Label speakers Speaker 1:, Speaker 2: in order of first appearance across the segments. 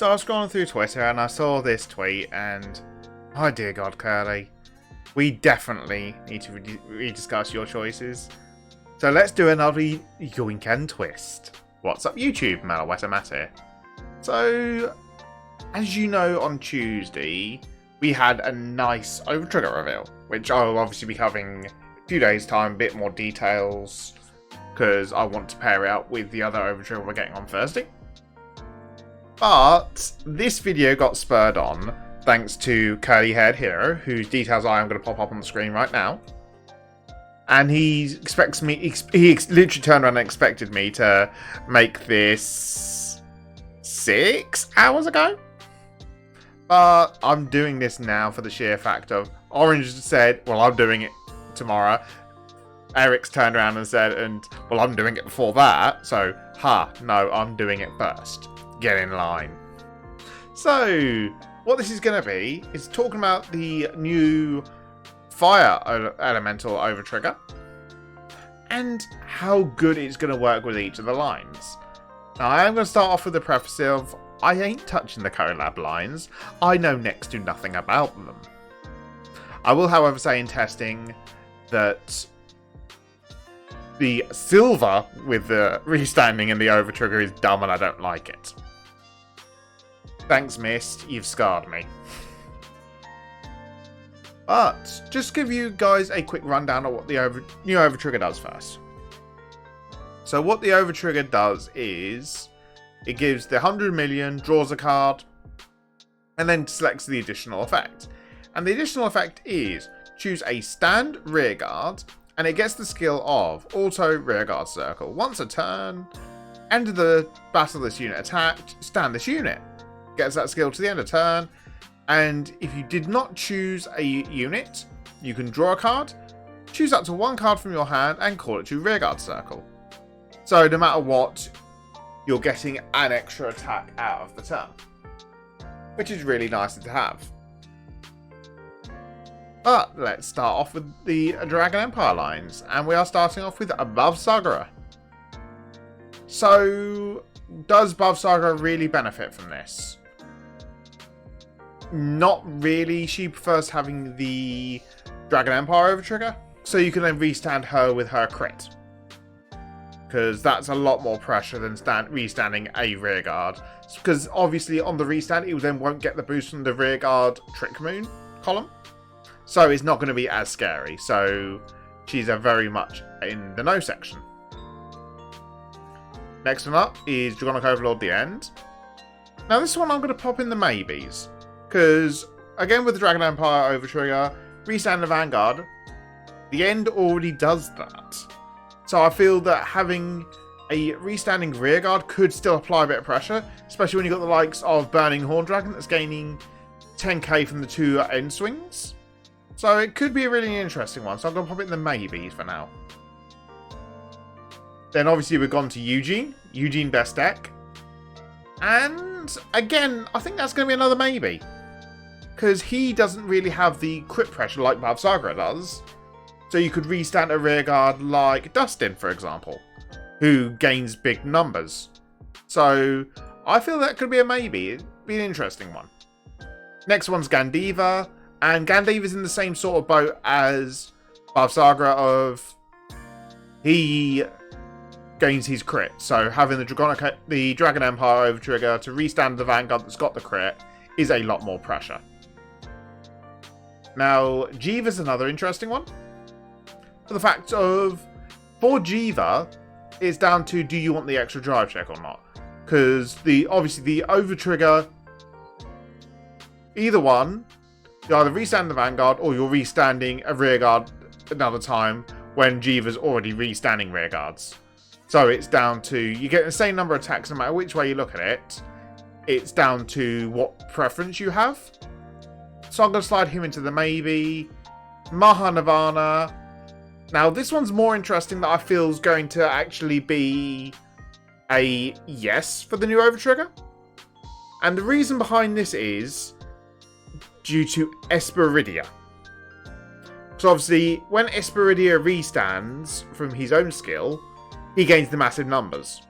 Speaker 1: So I was scrolling through Twitter and I saw this tweet and, oh dear God, Curly, we definitely need to rediscuss your choices. So let's do another Yoink and Twist. What's up YouTube, Meloetta Matt here. So, as you know, on Tuesday, we had a nice overTrigger reveal, which I will obviously be covering in a few days time, a bit more details, because I want to pair it up with the other overTrigger we're getting on Thursday. But this video got spurred on thanks to Curly Haired Hero, whose details I am going to pop up on the screen right now. And he expects me, he literally turned around and expected me to make this 6 hours ago. But I'm doing this now for the sheer fact of Orange said, well, I'm doing it tomorrow. Eric's turned around and said, well, I'm doing it before that. So, no, I'm doing it first. Get in line. So, what this is going to be is talking about the new Fire Elemental overTrigger and how good it's going to work with each of the lines. Now, I am going to start off with the preface of I ain't touching the collab lines. I know next to nothing about them. I will, however, say in testing that the silver with the restanding and the overTrigger is dumb and I don't like it. Thanks, Mist. You've scarred me. But, just give you guys a quick rundown of what the new overTrigger does first. So what the overTrigger does is, it gives the 100 million, draws a card, and then selects the additional effect. And the additional effect is, choose a stand rearguard, and it gets the skill of auto rearguard circle. Once a turn, enter the battle this unit attacked, stand this unit. Gets that skill to the end of turn, and if you did not choose a unit, you can draw a card, choose up to one card from your hand, and call it to rearguard circle. So no matter what, you're getting an extra attack out of the turn, which is really nice to have. But let's start off with the Dragon Empire lines, and we are starting off with Valnaught. So, does Valnaught really benefit from this? Not really. She prefers having the Dragon Empire overTrigger, so you can then restand her with her crit. Because that's a lot more pressure than restanding a rearguard. Because obviously on the restand, it then won't get the boost from the rearguard Trick Moon column. So it's not going to be as scary. So she's a very much in the no section. Next one up is Dragonic Overlord The End. Now this one I'm going to pop in the maybes. Because, again with the Dragon Empire overTrigger, restand the Vanguard, The End already does that. So I feel that having a restanding rearguard could still apply a bit of pressure, especially when you've got the likes of Burning Horn Dragon that's gaining 10k from the 2 end swings. So it could be a really interesting one, so I'm going to pop it in the maybes for now. Then obviously we've gone to Eugene. Eugene best deck. And again, I think that's going to be another maybe. Because he doesn't really have the crit pressure like Valnaught does. So you could restand a rearguard like Dustin, for example, who gains big numbers. So I feel that could be a maybe. It'd be an interesting one. Next one's Gandiva. And Gandiva's in the same sort of boat as Valnaught of he gains his crit. So having the Dragon Empire overTrigger to restand the Vanguard that's got the crit is a lot more pressure. Now, Jiva's another interesting one. For the fact of, for Jiva, it's down to do you want the extra drive check or not. Because obviously the overTrigger, either one, you either restand the Vanguard or you're restanding a rearguard another time when Jiva's already restanding rearguards. So it's down to, you get the same number of attacks no matter which way you look at it. It's down to what preference you have. So I'm going to slide him into the maybe. Mahanirvana. Now this one's more interesting that I feel is going to actually be a yes for the new overTrigger. And the reason behind this is due to Esperidia. So obviously when Esperidia restands from his own skill, he gains the massive numbers.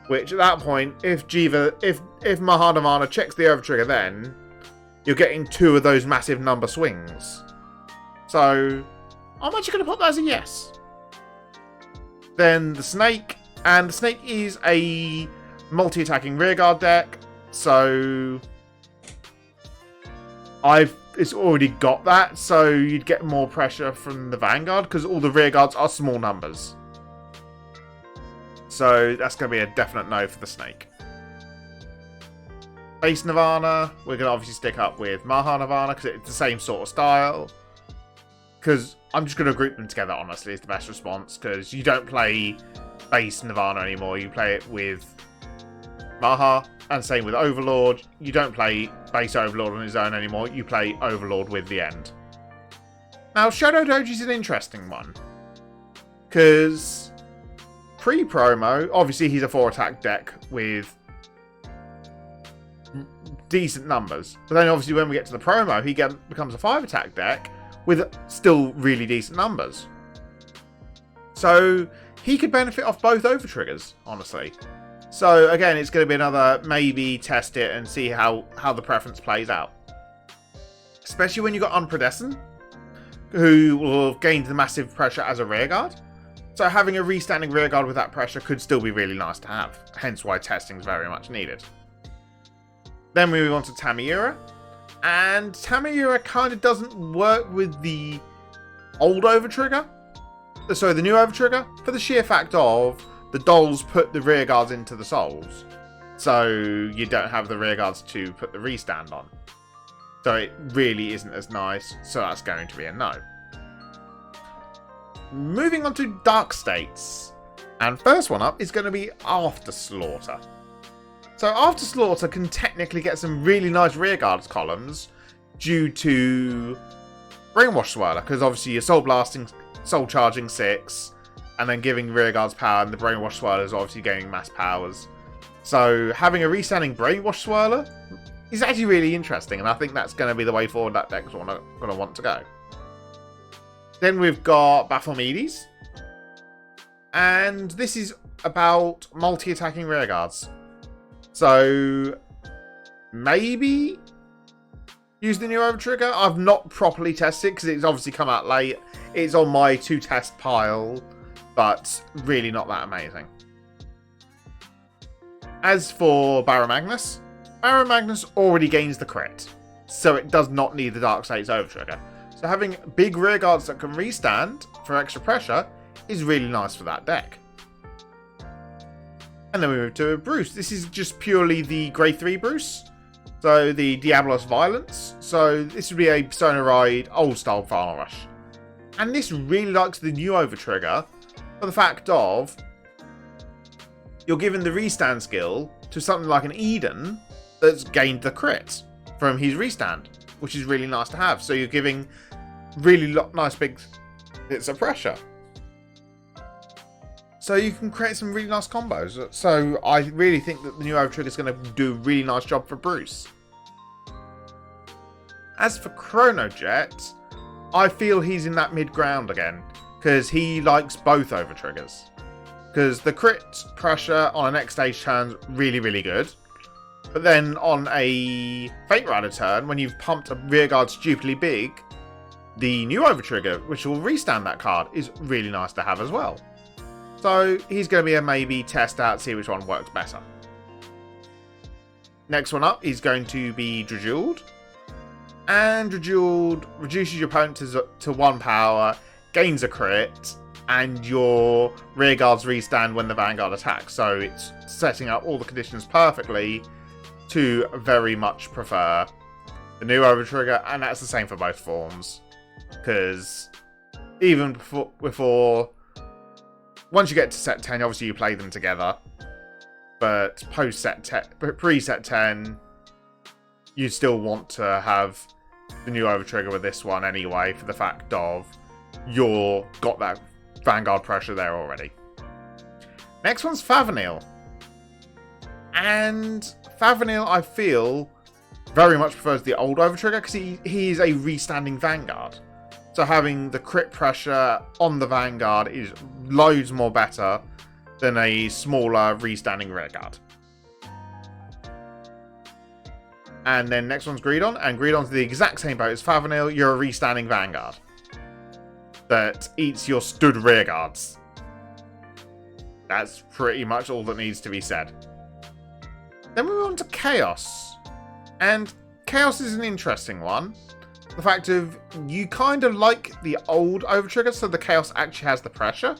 Speaker 1: Which at that point, if Mahanavana checks the overtrigger, then you're getting 2 of those massive number swings. So I'm actually going to put that as a yes. Then the Snake, and the Snake is a multi-attacking rearguard deck, so it's already got that, so you'd get more pressure from the Vanguard because all the rearguards are small numbers. So that's going to be a definite no for the Snake. Base Nirvana, we're going to obviously stick up with Mahanavana because it's the same sort of style. Because I'm just going to group them together, honestly, is the best response. Because you don't play base Nirvana anymore. You play it with Maha. And same with Overlord. You don't play base Overlord on his own anymore. You play Overlord with the end. Now, Shadow Doji is an interesting one. Because pre-promo, obviously he's a 4-attack deck with decent numbers. But then obviously when we get to the promo, he becomes a 5-attack deck with still really decent numbers. So he could benefit off both overtriggers, honestly. So again, it's going to be another maybe test it and see how the preference plays out. Especially when you've got Unpredescent, who will have gained the massive pressure as a rearguard. So having a restanding rearguard with that pressure could still be really nice to have. Hence why testing is very much needed. Then we move on to Tamiura. And Tamiura kind of doesn't work with the old overtrigger. Sorry, the new overtrigger. For the sheer fact of the dolls put the rearguards into the souls. So you don't have the rearguards to put the restand on. So it really isn't as nice. So that's going to be a no. Moving on to Dark States. And first one up is going to be After Slaughter. So After Slaughter can technically get some really nice rearguards columns due to Brainwash Swirler, because obviously you're soul charging 6, and then giving rearguards power, and the Brainwash Swirler is obviously gaining mass powers. So having a restanding Brainwash Swirler is actually really interesting, and I think that's going to be the way forward that deck's going to want to go. Then we've got Baphomedes, and this is about multi-attacking rearguards. So maybe use the new overtrigger. I've not properly tested because it's obviously come out late. It's on my to test pile, but really not that amazing. As for Barrow-Magnus already gains the crit, so it does not need the Dark States overtrigger. So having big rearguards that can restand for extra pressure is really nice for that deck. And then we move to Bruce. This is just purely the Grade 3 Bruce. So the Diablos Violence. So this would be a Sonoride old style Final Rush. And this really likes the new overtrigger for the fact of you're giving the restand skill to something like an Eden that's gained the crit from his restand, which is really nice to have. So you're giving really nice big hits of pressure. So you can create some really nice combos. So I really think that the new overtrigger is going to do a really nice job for Bruce. As for Chronojet, I feel he's in that mid ground again, because he likes both overtriggers. Because the crit pressure on a next stage turn's really, really good. But then on a Fate Rider turn, when you've pumped a rearguard stupidly big, the new overtrigger, which will restand that card, is really nice to have as well. So he's going to be a maybe test out, see which one works better. Next one up is going to be Drajuled. And Drajuled reduces your opponent to 1 power, gains a crit, and your rearguards restand when the Vanguard attacks. So it's setting up all the conditions perfectly to very much prefer the new overtrigger, and that's the same for both forms. Because even before once you get to set 10, obviously you play them together. But pre-set 10, you still want to have the new overtrigger with this one anyway, for the fact of you've got that Vanguard pressure there already. Next one's Favanil. And Favanil, I feel, very much prefers the old overtrigger because he is a restanding Vanguard. So having the crit pressure on the Vanguard is loads more better than a smaller restanding rearguard. And then next one's Greedon, and Greedon's the exact same boat as Favanil. You're a restanding Vanguard that eats your stood rearguards. That's pretty much all that needs to be said. Then we move on to Chaos. And Chaos is an interesting one. The fact of, you kind of like the old overtrigger, so the Chaos actually has the pressure.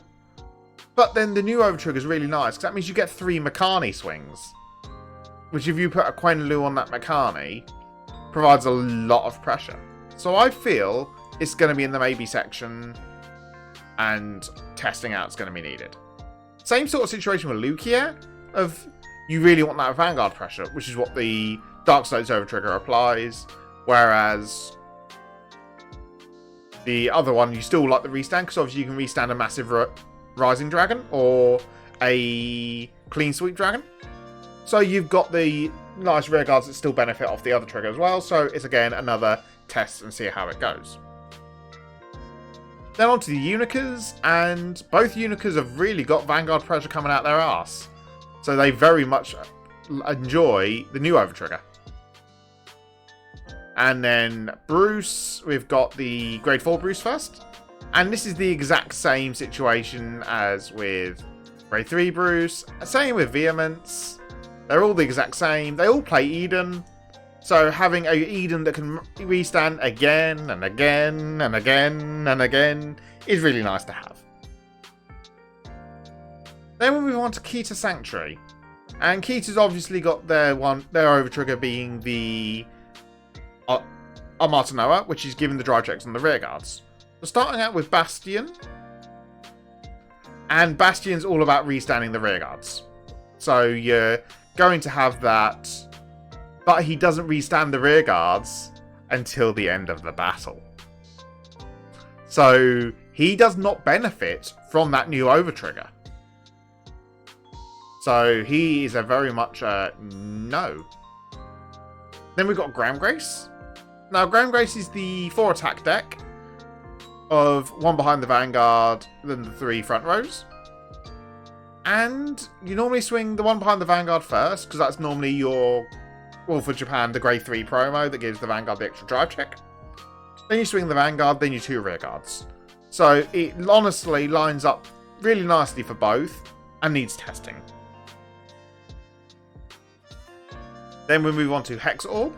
Speaker 1: But then the new overtrigger is really nice, because that means you get 3 Makani swings. Which, if you put a Quenlu on that Makani, provides a lot of pressure. So I feel it's going to be in the maybe section, and testing out is going to be needed. Same sort of situation with Lugia, of you really want that Vanguard pressure, which is what the Dark Stones overtrigger applies, whereas the other one, you still like the restand, because obviously you can restand a massive Rising Dragon, or a Clean Sweep Dragon. So you've got the nice rearguards that still benefit off the other trigger as well. So it's again another test and see how it goes. Then on to the Unicas, and both Unicas have really got Vanguard pressure coming out their arse. So they very much enjoy the new overtrigger. And then Bruce, we've got the Grade 4 Bruce first. And this is the exact same situation as with Grade 3 Bruce. Same with Vehemence. They're all the exact same. They all play Eden. So having a Eden that can restand again and again and again and again is really nice to have. Then we move on to Kita Sanctuary. And Kita's obviously got their overtrigger being the Armatanoa, which is given the drive checks on the rearguards. So starting out with Bastion. And Bastion's all about restanding the rearguards. So you're going to have that, but he doesn't restand the rearguards until the end of the battle. So he does not benefit from that new overtrigger. So he is a very much no. Then we've got Graham Grace. Now Graham Grace is the 4 attack deck of 1 behind the Vanguard, then the 3 front rows. And you normally swing the 1 behind the Vanguard first, because that's normally your, well, for Japan, the Grade 3 promo that gives the Vanguard the extra drive check. Then you swing the Vanguard, then your 2 rearguards. So it honestly lines up really nicely for both, and needs testing. Then we move on to Hex Orb.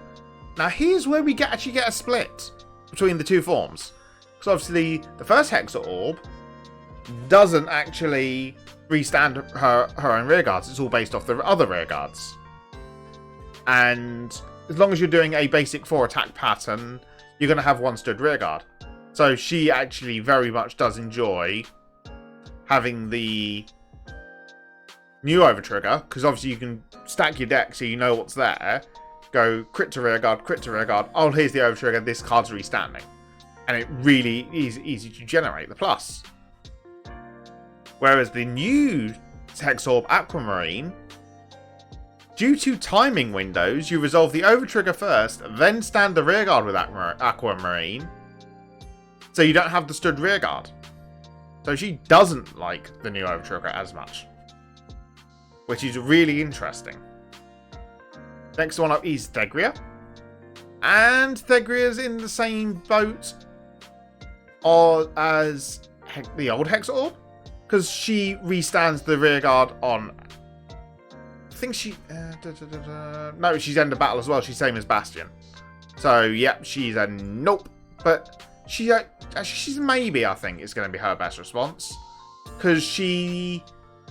Speaker 1: Now here's where we actually get a split between the 2 forms. Because obviously the first Hex Orb doesn't actually restand her own rearguards. It's all based off the other rearguards. And as long as you're doing a basic 4 attack pattern, you're going to have 1 stood rearguard. So she actually very much does enjoy having the new overtrigger, because obviously you can stack your deck so you know what's there. Go crit to rearguard. Oh, here's the overtrigger. This card's restanding. And it really is easy to generate the plus. Whereas the new Hex Orb Aquamarine, due to timing windows, you resolve the overtrigger first, then stand the rearguard with Aquamarine, so you don't have the stood rearguard. So she doesn't like the new overtrigger as much, which is really interesting. Next one up is Thegria. And Thegria's in the same boat as the old Hex Orb, because she restands the rearguard on, I think she, no, she's end of battle as well. She's same as Bastion. So, yep, she's a nope. But she's a maybe, I think, is going to be her best response. Because she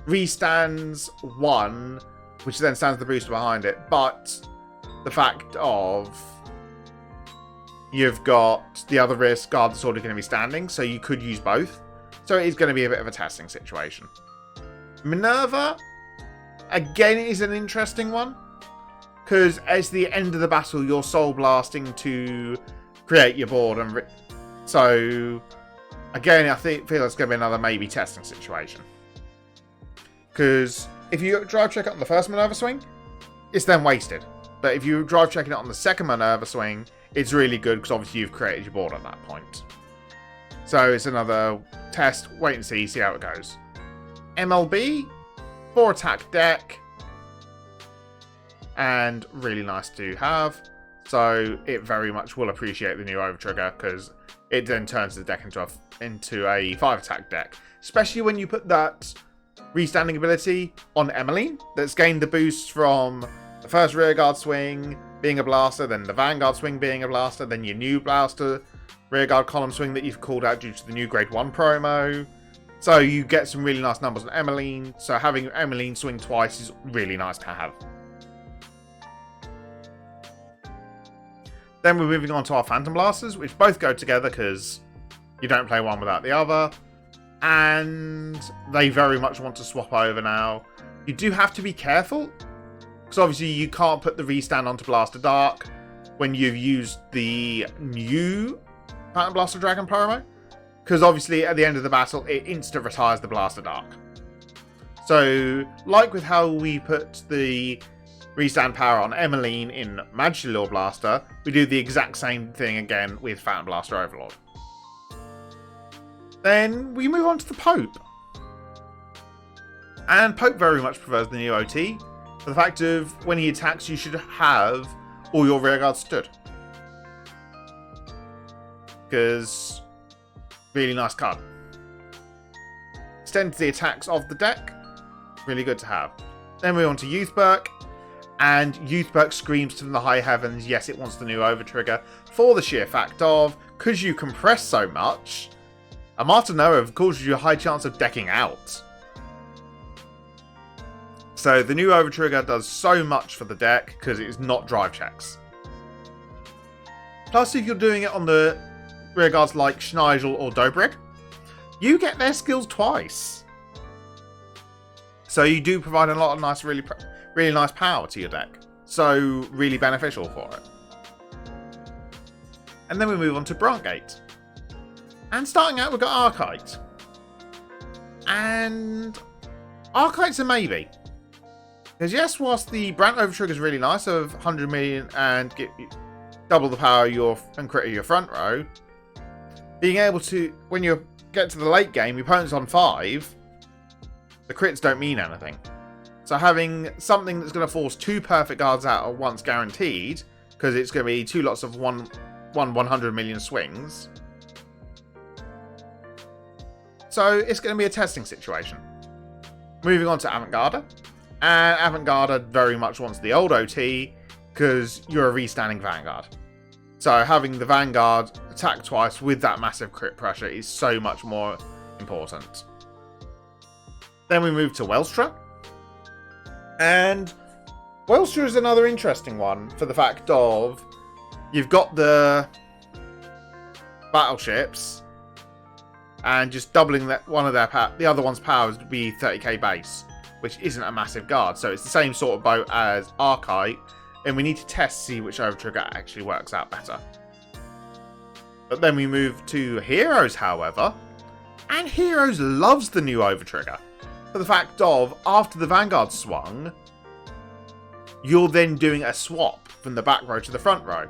Speaker 1: restands 1, which then stands the booster behind it. But the fact of you've got the other rear guard that's already going to be standing, so you could use both. So it is going to be a bit of a testing situation. Minerva, again, is an interesting one. Because as the end of the battle, you're soul blasting to create your board. And so, again, I feel it's going to be another maybe testing situation. Because if you drive check it on the first Minerva swing, it's then wasted. But if you drive checking it on the second Minerva swing, it's really good because obviously you've created your board at that point. So it's another test, wait and see how it goes. MLB, 4 attack deck. And really nice to have. So it very much will appreciate the new overtrigger, because it then turns the deck into a 5 attack deck. Especially when you put that restanding ability on Emmeline, that's gained the boost from the first rearguard swing being a blaster, then the Vanguard swing being a blaster, then your new blaster rearguard column swing that you've called out due to the new grade 1 promo. So you get some really nice numbers on Emmeline. So having Emmeline swing twice is really nice to have. Then we're moving on to our Phantom Blasters, which both go together because you don't play one without the other. And they very much want to swap over now. You do have to be careful, because obviously you can't put the restand onto Blaster Dark when you've used the new Phantom Blaster Dragon promo, because obviously at the end of the battle it instant retires the Blaster Dark. So, like with how we put the restand power on Emmeline in Majesty Lord Blaster, we do the exact same thing again with Phantom Blaster Overlord. Then we move on to the Pope. And Pope very much prefers the new OT, for the fact of when he attacks you should have all your rearguards stood. Because really nice card. Extends the attacks of the deck, really good to have. Then we're on to Youthberk. And Youthberk screams from the high heavens, yes, it wants the new overtrigger, for the sheer fact of, because you compress so much, a Martinova causes you a high chance of decking out. So the new overtrigger does so much for the deck, because it's not drive checks. Plus, if you're doing it on the rearguards like Schneigel or Dobrik, you get their skills twice. So you do provide a lot of nice, really nice power to your deck. So, really beneficial for it. And then we move on to Brantgate. And starting out, we've got Archite. And Archite's a maybe. Because yes, whilst the Brant overtrigger is really nice of 100 million and get double the power and crit of your front row, being able to, when you get to the late game, your opponent's on 5, the crits don't mean anything. So having something that's going to force 2 perfect guards out at once guaranteed, because it's going to be 2 lots of 100 million swings. So it's going to be a testing situation. Moving on to Avantgarde. And Avantgarde very much wants the old OT, because you're a restanding Vanguard. So having the Vanguard attack twice with that massive crit pressure is so much more important. Then we move to Welstra. And Welstra is another interesting one for the fact of you've got the battleships and just doubling that one of their the other one's powers would be 30k base, which isn't a massive guard. So it's the same sort of boat as Archite, and we need to test to see which overtrigger actually works out better. But then we move to Heroes, however, and Heroes loves the new overtrigger. For the fact of, after the Vanguard swung, you're then doing a swap from the back row to the front row.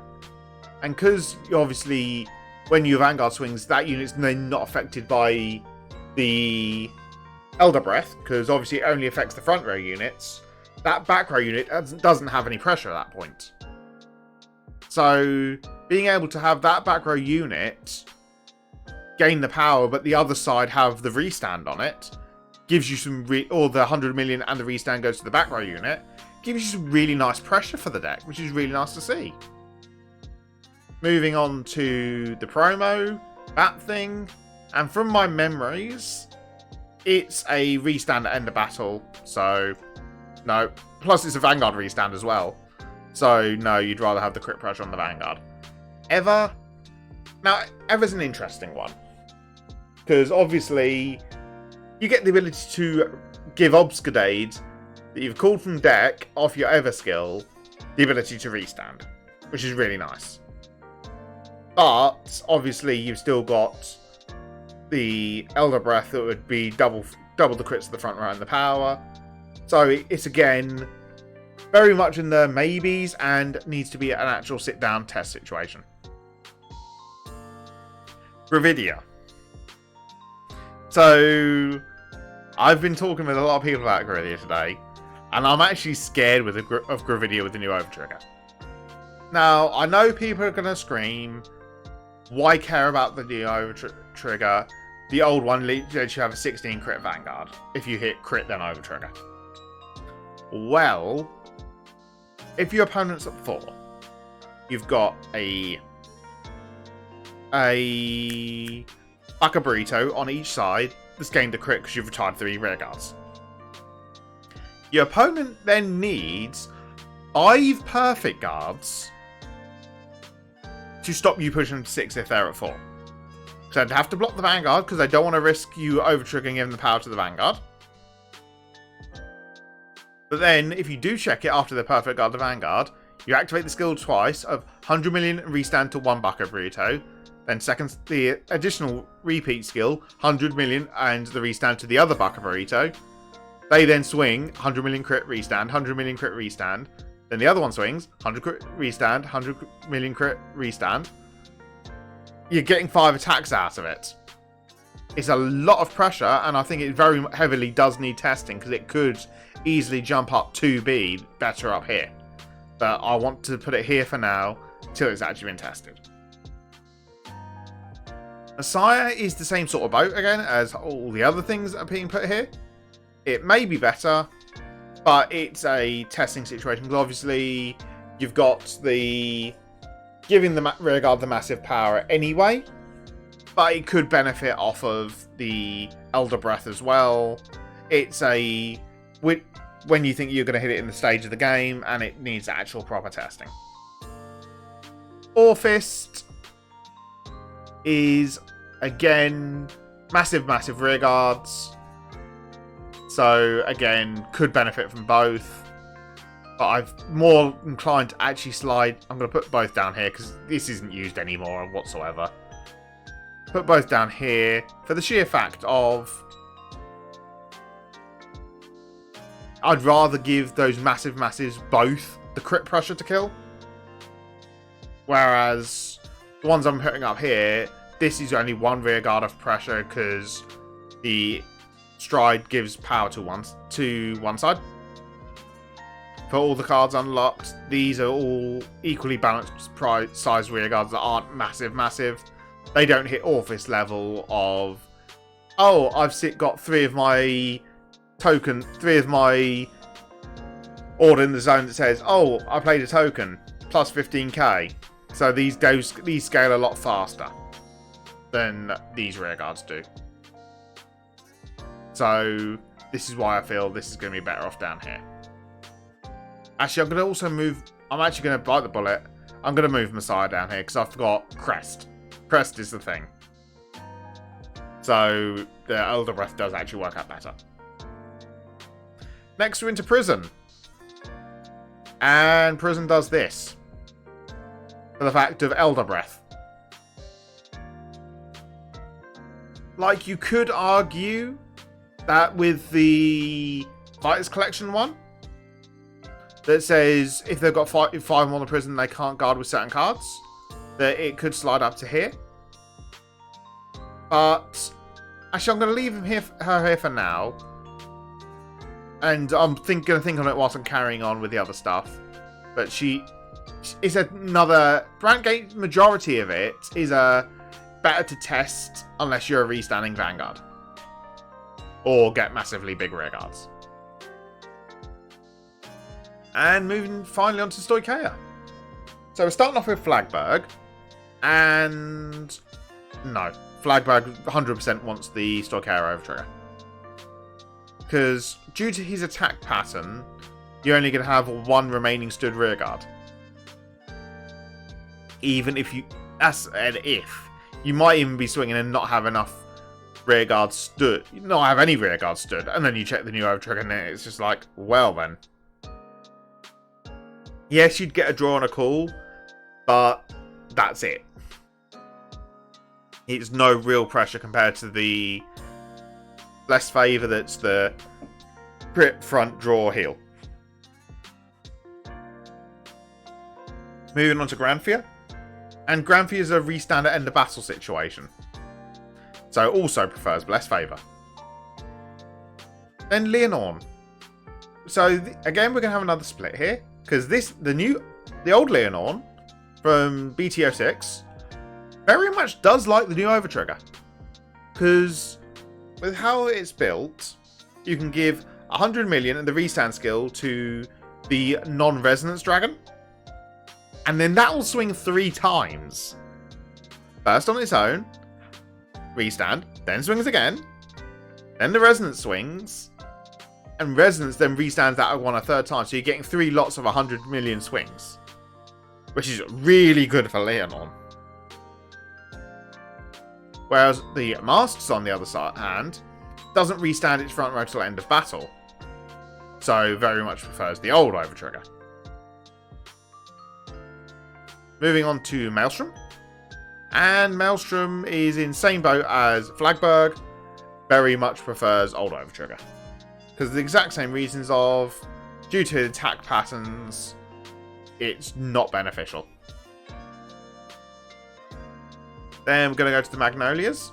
Speaker 1: And because, obviously, when your Vanguard swings, that unit's then not affected by the Elder Breath, because obviously it only affects the front row units, that back row unit doesn't have any pressure at that point. So, being able to have that back row unit gain the power, but the other side have the restand on it, gives you some, or the 100 million and the restand goes to the back row unit, gives you some really nice pressure for the deck, which is really nice to see. Moving on to the promo, that thing, and from my memories, it's a restand at end of battle, so no. Plus it's a Vanguard restand as well, so no, you'd rather have the crit pressure on the Vanguard. Ever? Now, Ever's an interesting one, because obviously you get the ability to give Obscadade that you've called from deck off your Ever skill, the ability to restand, which is really nice. But obviously you've still got the Elder Breath that would be double the crits to the front row and the power. So it's again very much in the maybes and needs to be an actual sit down test situation. Gravidia. So I've been talking with a lot of people about Gravidia today, and I'm actually scared of Gravidia with the new overtrigger. Now, I know people are going to scream, why care about the new overtrigger? The old one lets you have a 16 crit Vanguard. If you hit crit, then overtrigger. Well, if your opponent's at 4, you've got a bucket burrito on each side that's gained a crit because you've retired 3 rear guards. Your opponent then needs 5 perfect guards to stop you pushing to 6 if they're at 4. So they'd have to block the Vanguard because they don't want to risk you over-triggering giving the power to the Vanguard. But then, if you do check it after the perfect guard the Vanguard, you activate the skill twice of 100 million and restand to 1 bucket burrito. Then second, the additional repeat skill, 100 million and the restand to the other bucket burrito. They then swing 100 million crit restand, 100 million crit restand. Then the other one swings 100 crit restand, 100 million crit restand. You're getting 5 attacks out of it. It's a lot of pressure, and I think it very heavily does need testing because it could easily jump up to be better up here. But I want to put it here for now till it's actually been tested. Messiah is the same sort of boat again as all the other things that are being put here. It may be better, but it's a testing situation because obviously you've got the giving the rearguard the massive power anyway, but it could benefit off of the Elder Breath as well. It's a when you think you're going to hit it in the stage of the game, and it needs actual proper testing. Orfist is again massive rearguards, so again could benefit from both. But I'm more inclined to actually slide. I'm going to put both down here because this isn't used anymore whatsoever. Put both down here for the sheer fact of I'd rather give those massives both the crit pressure to kill. Whereas the ones I'm putting up here, this is only 1 rear guard of pressure because the stride gives power to one side. For all the cards unlocked, these are all equally balanced size rear guards that aren't massive. They don't hit Orphis level of, oh, I've got 3 of my order in the zone that says, oh, I played a token, plus 15k. So these scale a lot faster than these rear guards do. So this is why I feel this is going to be better off down here. Actually, I'm going to also move... I'm actually going to bite the bullet. I'm going to move Messiah down here because I forgot Crest. Crest is the thing. So the Elder Breath does actually work out better. Next, we're into Prison. And Prison does this. For the fact of Elder Breath. Like, you could argue that with the Fighters Collection one, that says if they've got 5 more in the prison, they can't guard with certain cards, that it could slide up to here. But actually, I'm going to leave her here for now, and I'm going to think on it whilst I'm carrying on with the other stuff. But she is another Brandgate. Majority of it is better to test unless you're a restanding Vanguard or get massively big rear guards. And moving finally on to Stoicheia. So we're starting off with Flagberg. And no, Flagberg 100% wants the Stoicheia overtrigger. Because due to his attack pattern, you're only going to have 1 remaining stood rearguard. Even if you... That's an if. You might even be swinging and not have enough rearguard stood. Not have any rearguard stood. And then you check the new overtrigger and it's just like, well then. Yes, you'd get a draw on a call, but that's it. It's no real pressure compared to the less favour that's the crit front draw heal. Moving on to Granthea. And Granthea is a restand at end of battle situation. So also prefers less favour. Then Leonorn. So again, we're going to have another split here. Because the old Leonorn from BT06 very much does like the new overtrigger. Because with how it's built, you can give 100 million and the restand skill to the non-resonance dragon. And then that will swing 3 times. First on its own, restand, then swings again, then the resonance swings, and resonance then restands that one a 3rd time, so you're getting 3 lots of 100 million swings. Which is really good for Leonorn. Whereas the Masks, on the other hand, doesn't restand its front row till end of battle. So very much prefers the old overtrigger. Moving on to Maelstrom. And Maelstrom is in same boat as Flagberg. Very much prefers old overtrigger. Because the exact same reasons of, due to attack patterns, it's not beneficial. Then we're going to go to the Magnolias.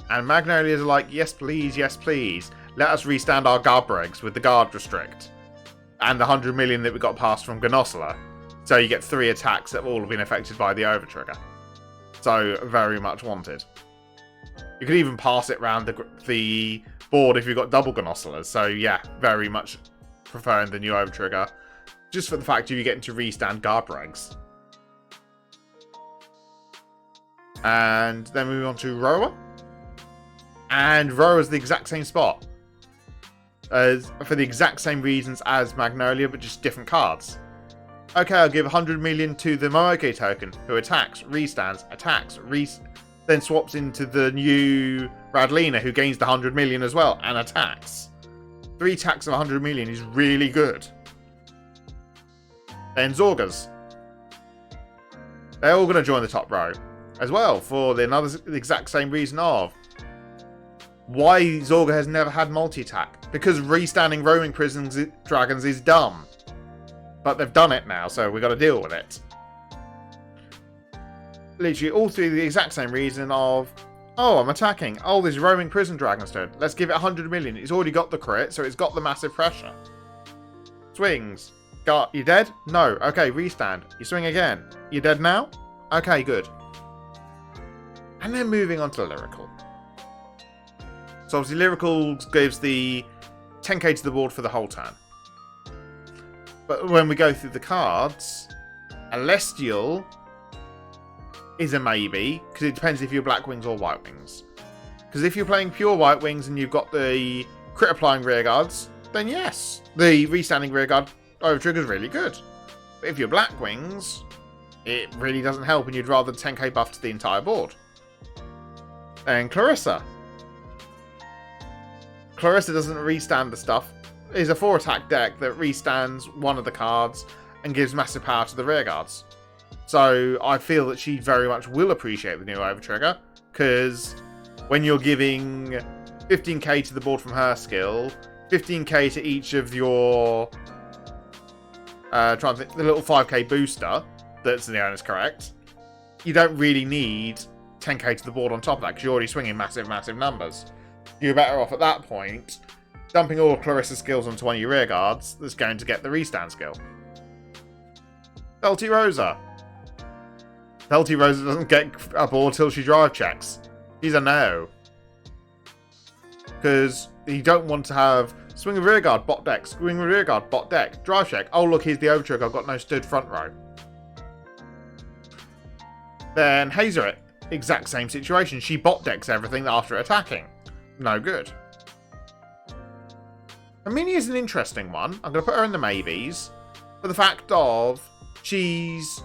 Speaker 1: And Magnolias are like, yes please, yes please. Let us restand our Garbregs with the Guard Restrict. And the 100 million that we got passed from Gnossela. So you get 3 attacks that have all been affected by the overtrigger. So very much wanted. You could even pass it around the board if you've got double Gnosselas. So yeah, very much preferring the new overtrigger. Just for the fact you're getting to restand Garbregs. And then moving on to Roa. And Roa's the exact same spot. For the exact same reasons as Magnolia, but just different cards. Okay, I'll give 100 million to the Moeke token, who attacks, restands, then swaps into the new Radlina, who gains the 100 million as well, and attacks. 3 attacks of 100 million is really good. Then Zorgas. They're all going to join the top row as well, for the exact same reason of why Zorga has never had multi-attack. Because restanding roaming dragons is dumb. But they've done it now, so we've got to deal with it. Literally, all through the exact same reason of, oh, I'm attacking. Oh, there's roaming prison dragon stood. Let's give it 100 million. It's already got the crit, so it's got the massive pressure. Swings. You dead? No. Okay, restand. You swing again. You dead now? Okay, good. And then moving on to Lyrical. So obviously Lyrical gives the 10k to the board for the whole turn. But when we go through the cards, Celestial is a maybe, because it depends if you're Black Wings or White Wings. Because if you're playing pure White Wings and you've got the crit applying rearguards, then yes, the restanding rearguard overtrigger is really good. But if you're Black Wings, it really doesn't help, and you'd rather 10k buff to the entire board. And Clarissa. Clarissa doesn't restand the stuff. It's a 4-attack deck that restands one of the cards and gives massive power to the rearguards. So I feel that she very much will appreciate the new overtrigger, because when you're giving 15k to the board from her skill, 15k to each of your trying to think, the little 5k booster that's the owner's correct, you don't really need 10k to the board on top of that, because you're already swinging massive numbers. You're better off at that point dumping all Clarissa's skills onto one of your rearguards that's going to get the restand skill. Belty Rosa. Belty Rosa doesn't get a board till she drive checks. She's a no. Because you don't want to have swing a rearguard, bot deck, swing a rearguard, bot deck, drive check. Oh look, here's the overtrigger, I've got no stood front row. Then Hazerit, exact same situation. She bot decks everything after attacking. No good. Herminia is an interesting one. I'm going to put her in the maybes for the fact of she's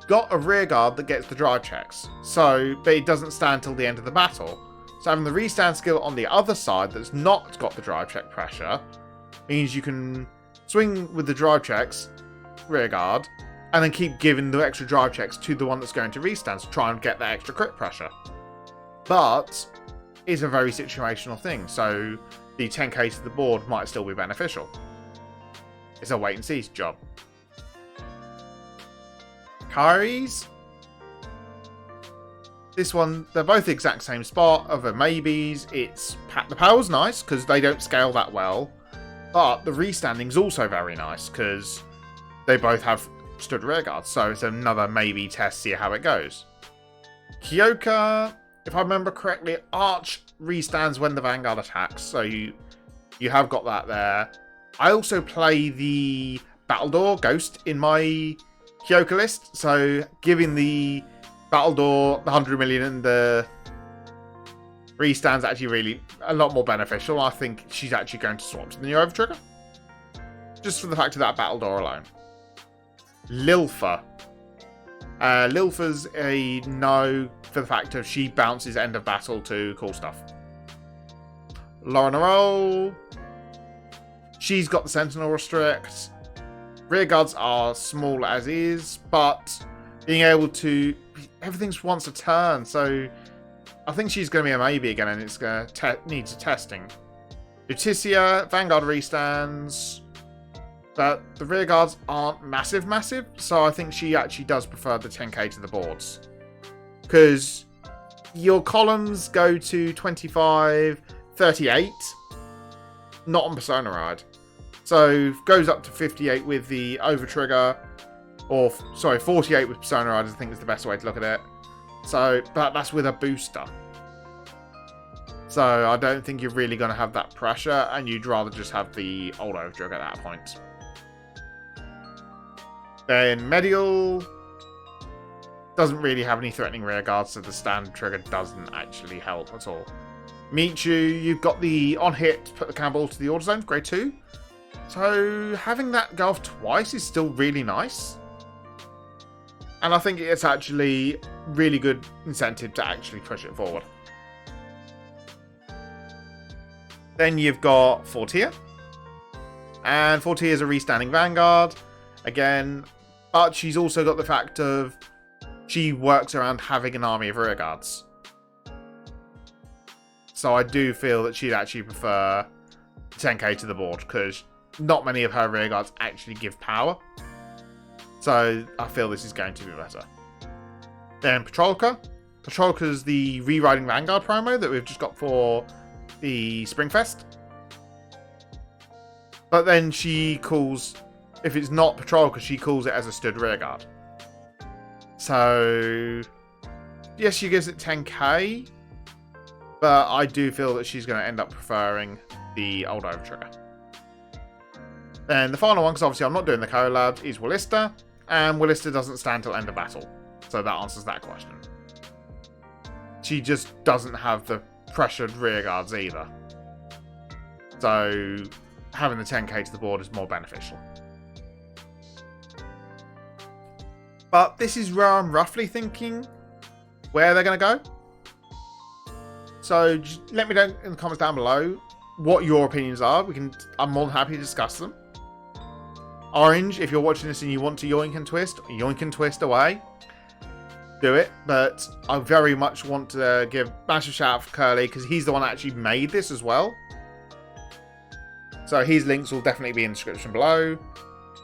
Speaker 1: got a rearguard that gets the drive checks. So, but it doesn't stand till the end of the battle. So having the restand skill on the other side that's not got the drive check pressure means you can swing with the drive checks, rearguard, and then keep giving the extra drive checks to the one that's going to restand to try and get that extra crit pressure. But it's a very situational thing, so the 10k to the board might still be beneficial. It's a wait and see job. Kyrie's? This one, they're both the exact same spot, other maybes. The power's nice because they don't scale that well. But the restanding's also very nice because they both have stood rearguards. So it's another maybe test, see how it goes. Kyoka, if I remember correctly, Arch restands when the Vanguard attacks. So you have got that there. I also play the Battledore Ghost in my Kyoka list. So giving the Battledore the 100 million and the restand's actually really a lot more beneficial. I think she's actually going to swap to the new overtrigger. Just for the fact of that Battledore alone. Lilfa. Lilfa's a no for the fact of she bounces end of battle to cool stuff. Lauren Roll. She's got the Sentinel restrict. Rearguards are small as is, but being able to... everything's once a turn, so I think she's going to be a maybe again, and it's going to needs testing. Leticia, Vanguard restands, but the rearguards aren't massive, so I think she actually does prefer the 10k to the boards. Because your columns go to 25, 38, not on Persona Ride. So goes up to 58 with the overtrigger, or sorry, 48 with Persona Ride, I think is the best way to look at it. So, but that's with a booster. So I don't think you're really going to have that pressure, and you'd rather just have the old overtrigger at that point. Then Medial doesn't really have any threatening rearguards, so the stand trigger doesn't actually help at all. Michu, you've got the on hit, put the cannonball to the order zone, grade 2. So having that go off twice is still really nice. And I think it's actually really good incentive to actually push it forward. Then you've got Fortier. And Fortier is a restanding Vanguard. Again, but she's also got the fact of she works around having an army of rearguards. So I do feel that she'd actually prefer 10k to the board, because not many of her rearguards actually give power. So I feel this is going to be better. Then Patrolka. Patrolka's the Rewriting Vanguard promo that we've just got for the Springfest. But then she calls, if it's not Patrolka, she calls it as a stood rearguard. So yes, she gives it 10k. But I do feel that she's going to end up preferring the old overtrigger. Then the final one, because obviously I'm not doing the collab, is Willista. And Willista doesn't stand till end of battle. So that answers that question. She just doesn't have the pressured rearguards either. So having the 10k to the board is more beneficial. But this is where I'm roughly thinking where they're going to go. So just let me know in the comments down below what your opinions are. I'm more than happy to discuss them. Orange, if you're watching this and you want to yoink and twist away, do it. But I very much want to give massive shout out for Curly, because he's the one that actually made this as well. So his links will definitely be in the description below.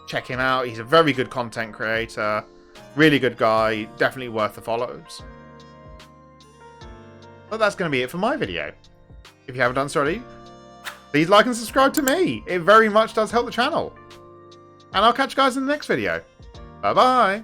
Speaker 1: Check him out. He's a very good content creator. Really good guy. Definitely worth the follows. But that's going to be it for my video. If you haven't done so already, please like and subscribe to me. It very much does help the channel. And I'll catch you guys in the next video. Bye bye.